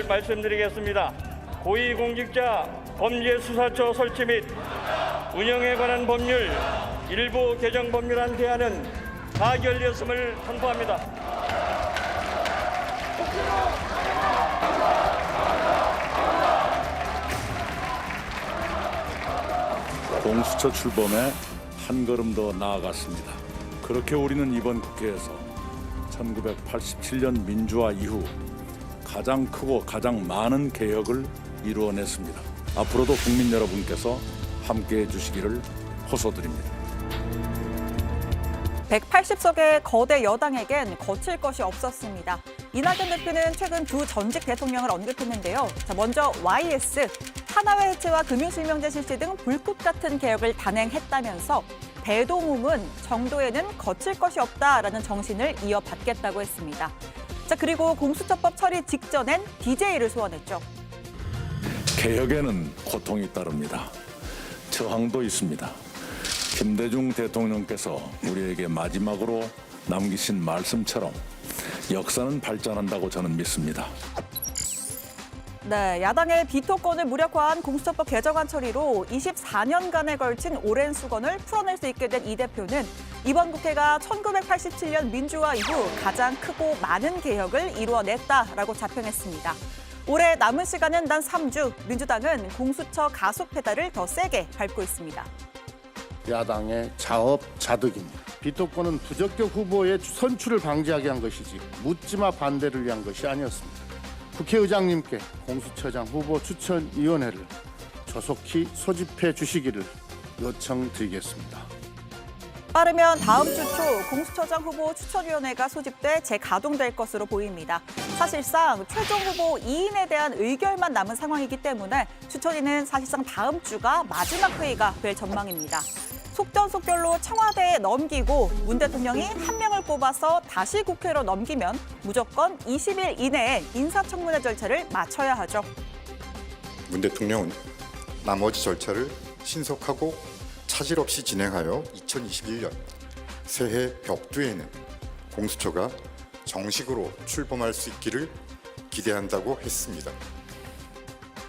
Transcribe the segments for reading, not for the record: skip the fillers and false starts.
말씀드리겠습니다. 고위공직자 범죄수사처 설치 및 운영에 관한 법률 일부 개정 법률안 대안은 가결되었음을 선포합니다. 공수처 출범에 한 걸음 더 나아갔습니다. 그렇게 우리는 이번 국회에서 1987년 민주화 이후 가장 크고 가장 많은 개혁을 이루어냈습니다. 앞으로도 국민 여러분께서 함께해 주시기를 호소드립니다. 180석의 거대 여당에겐 거칠 것이 없었습니다. 이낙연 대표는 최근 두 전직 대통령을 언급했는데요. 먼저 YS, 하나회 해체와 금융실명제 실시 등 불꽃 같은 개혁을 단행했다면서 대동ум은 정도에는 거칠 것이 없다라는 정신을 이어받겠다고 했습니다. 그리고 공수처법 처리 직전엔 DJ를 소환했죠. 개혁에는 고통이 따릅니다. 저항도 있습니다. 김대중 대통령께서 우리에게 마지막으로 남기신 말씀처럼 역사는 발전한다고 저는 믿습니다. 네, 야당의 비토권을 무력화한 공수처법 개정안 처리로 24년간에 걸친 오랜 수건을 풀어낼 수 있게 된 이 대표는 이번 국회가 1987년 민주화 이후 가장 크고 많은 개혁을 이루어냈다라고 자평했습니다. 올해 남은 시간은 단 3주, 민주당은 공수처 가속 페달을 더 세게 밟고 있습니다. 야당의 자업자득입니다. 비토권은 부적격 후보의 선출을 방지하기 위한 것이지 묻지마 반대를 위한 것이 아니었습니다. 국회의장님께 공수처장 후보 추천위원회를 조속히 소집해 주시기를 요청드리겠습니다. 빠르면 다음 주 초 공수처장 후보 추천위원회가 소집돼 재가동될 것으로 보입니다. 사실상 최종 후보 2인에 대한 의결만 남은 상황이기 때문에 추천위는 사실상 다음 주가 마지막 회의가 될 전망입니다. 속전속결로 청와대에 넘기고 문 대통령이 한 명을 뽑아서 다시 국회로 넘기면 무조건 20일 이내에 인사청문회 절차를 마쳐야 하죠. 문 대통령은 나머지 절차를 신속하고 차질 없이 진행하여 2021년 새해 벽두에는 공수처가 정식으로 출범할 수 있기를 기대한다고 했습니다.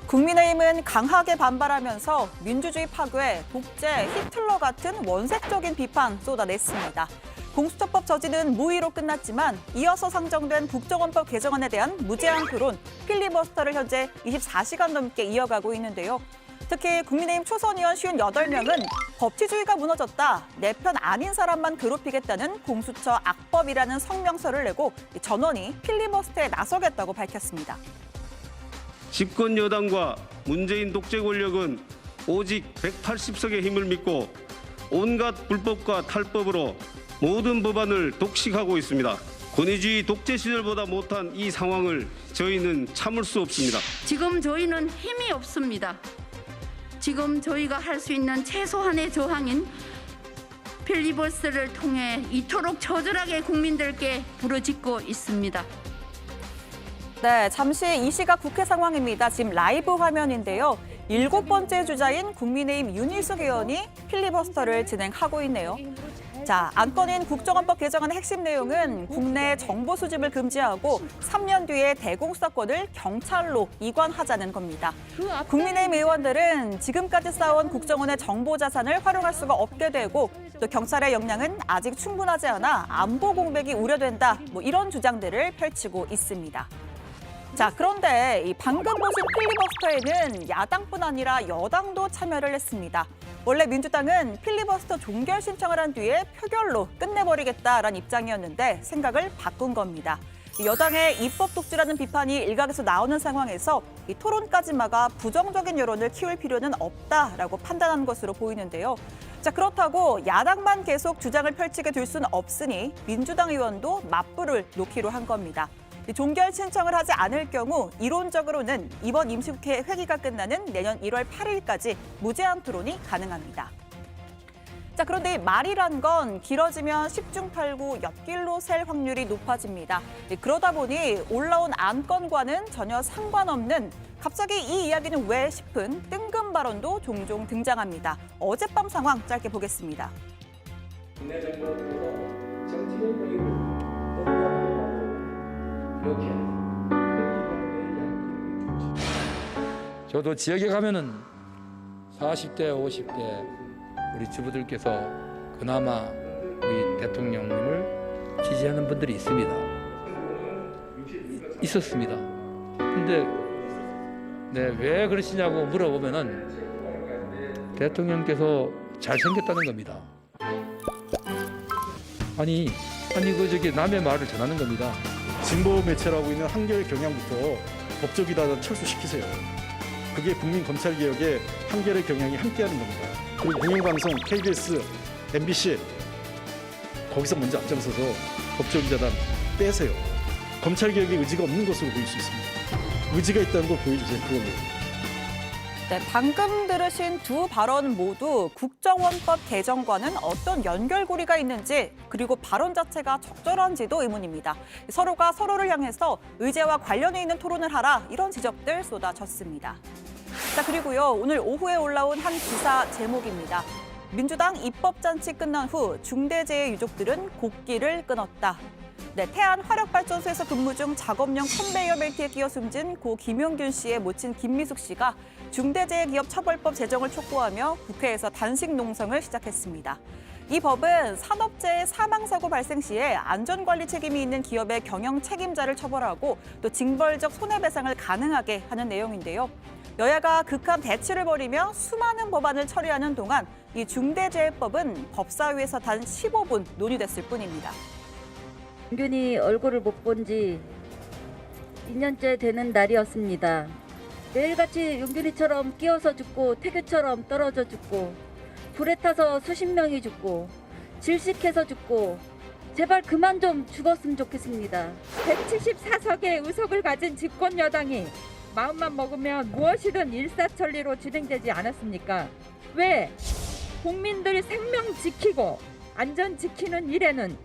국민의힘은 강하게 반발하면서 민주주의 파괴, 독재, 히틀러 같은 원색적인 비판 쏟아냈습니다. 공수처법 저지는 무의로 끝났지만 이어서 상정된 국정원법 개정안에 대한 무제한 토론, 필리버스터를 현재 24시간 넘게 이어가고 있는데요. 특히 국민의힘 초선 의원 58명은 법치주의가 무너졌다, 내 편 아닌 사람만 괴롭히겠다는 공수처 악법이라는 성명서를 내고 전원이 필리버스터에 나서겠다고 밝혔습니다. 집권 여당과 문재인 독재 권력은 오직 180석의 힘을 믿고 온갖 불법과 탈법으로 모든 법안을 독식하고 있습니다. 권위주의 독재 시절보다 못한 이 상황을 저희는 참을 수 없습니다. 지금 저희는 힘이 없습니다. 지금 저희가 할 수 있는 최소한의 저항인 필리버스터를 통해 이토록 처절하게 국민들께 부르짖고 있습니다. 네, 잠시 이 시각 국회 상황입니다. 지금 라이브 화면인데요. 7번째 주자인 국민의힘 윤희숙 의원이 필리버스터를 진행하고 있네요. 자, 안건인 국정원법 개정안의 핵심 내용은 국내 정보 수집을 금지하고 3년 뒤에 대공수사권을 경찰로 이관하자는 겁니다. 국민의힘 의원들은 지금까지 쌓아온 국정원의 정보 자산을 활용할 수가 없게 되고 또 경찰의 역량은 아직 충분하지 않아 안보 공백이 우려된다. 이런 주장들을 펼치고 있습니다. 자, 그런데 이 방금 보신 필리버스터에는 야당뿐 아니라 여당도 참여를 했습니다. 원래 민주당은 필리버스터 종결 신청을 한 뒤에 표결로 끝내버리겠다라는 입장이었는데 생각을 바꾼 겁니다. 여당의 입법 독주라는 비판이 일각에서 나오는 상황에서 이 토론까지 막아 부정적인 여론을 키울 필요는 없다라고 판단한 것으로 보이는데요. 자, 그렇다고 야당만 계속 주장을 펼치게 될 수는 없으니 민주당 의원도 맞불을 놓기로 한 겁니다. 종결 신청을 하지 않을 경우 이론적으로는 이번 임시국회 회기가 끝나는 내년 1월 8일까지 무제한 토론이 가능합니다. 자, 그런데 말이란 건 길어지면 10중 8구 옆길로 셀 확률이 높아집니다. 그러다 보니 올라온 안건과는 전혀 상관없는 갑자기 이 이야기는 왜 싶은 뜬금 발언도 종종 등장합니다. 어젯밤 상황 짧게 보겠습니다. 국내 정보를 통해서 정치의 권익을 이렇게 저도 지역에 가면은 40대, 50대 우리 주부들께서 그나마 우리 대통령님을 지지하는 분들이 있었습니다. 근데 왜 그러시냐고 물어보면은 대통령께서 잘생겼다는 겁니다. 아니 저기 남의 말을 전하는 겁니다. 진보 매체라고 있는 한겨레 경향부터 법조기다 철수시키세요. 그게 국민 검찰 개혁의 한겨레 경향이 함께하는 겁니다. 그리고 공영방송 KBS, MBC 거기서 먼저 앞장서서 법조기자단 빼세요. 검찰 개혁의 의지가 없는 것으로 보일 수 있습니다. 의지가 있다는 걸 보여주세요. 그걸로. 네, 방금 들으신 두 발언 모두 국정원법 개정과는 어떤 연결고리가 있는지, 그리고 발언 자체가 적절한지도 의문입니다. 서로가 서로를 향해서 의제와 관련해 있는 토론을 하라, 이런 지적들 쏟아졌습니다. 자, 그리고요, 오늘 오후에 올라온 한 기사 제목입니다. 민주당 입법잔치 끝난 후 중대재해 유족들은 곡기를 끊었다. 네, 태안 화력발전소에서 근무 중 작업용 컨베이어 벨트에 끼어 숨진 고 김용균 씨의 모친 김미숙 씨가 중대재해기업처벌법 제정을 촉구하며 국회에서 단식 농성을 시작했습니다. 이 법은 산업재해 사망사고 발생 시에 안전관리 책임이 있는 기업의 경영 책임자를 처벌하고 또 징벌적 손해배상을 가능하게 하는 내용인데요. 여야가 극한 대치를 벌이며 수많은 법안을 처리하는 동안 이 중대재해법은 법사위에서 단 15분 논의됐을 뿐입니다. 용균이 얼굴을 못 본 지 2년째 되는 날이었습니다. 매일같이 용균이처럼 끼어서 죽고 태교처럼 떨어져 죽고 불에 타서 수십 명이 죽고 질식해서 죽고 제발 그만 좀 죽었으면 좋겠습니다. 174석의 의석을 가진 집권 여당이 마음만 먹으면 무엇이든 일사천리로 진행되지 않았습니까? 왜 국민들 생명 지키고 안전 지키는 일에는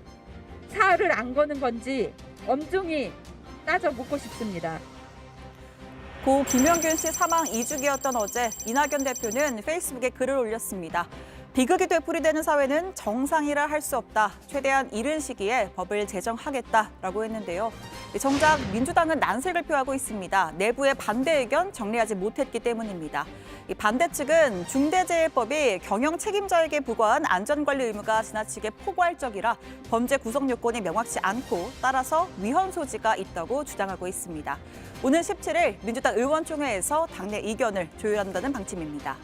사활을 안 거는 건지 엄중히 따져 묻고 싶습니다. 고 김용균 씨 사망 2주기였던 어제 이낙연 대표는 페이스북에 글을 올렸습니다. 비극이 되풀이되는 사회는 정상이라 할 수 없다. 최대한 이른 시기에 법을 제정하겠다라고 했는데요. 정작 민주당은 난색을 표하고 있습니다. 내부의 반대 의견 정리하지 못했기 때문입니다. 이 반대 측은 중대재해법이 경영 책임자에게 부과한 안전관리 의무가 지나치게 포괄적이라 범죄 구성 요건이 명확치 않고 따라서 위헌 소지가 있다고 주장하고 있습니다. 오는 17일 민주당 의원총회에서 당내 이견을 조율한다는 방침입니다.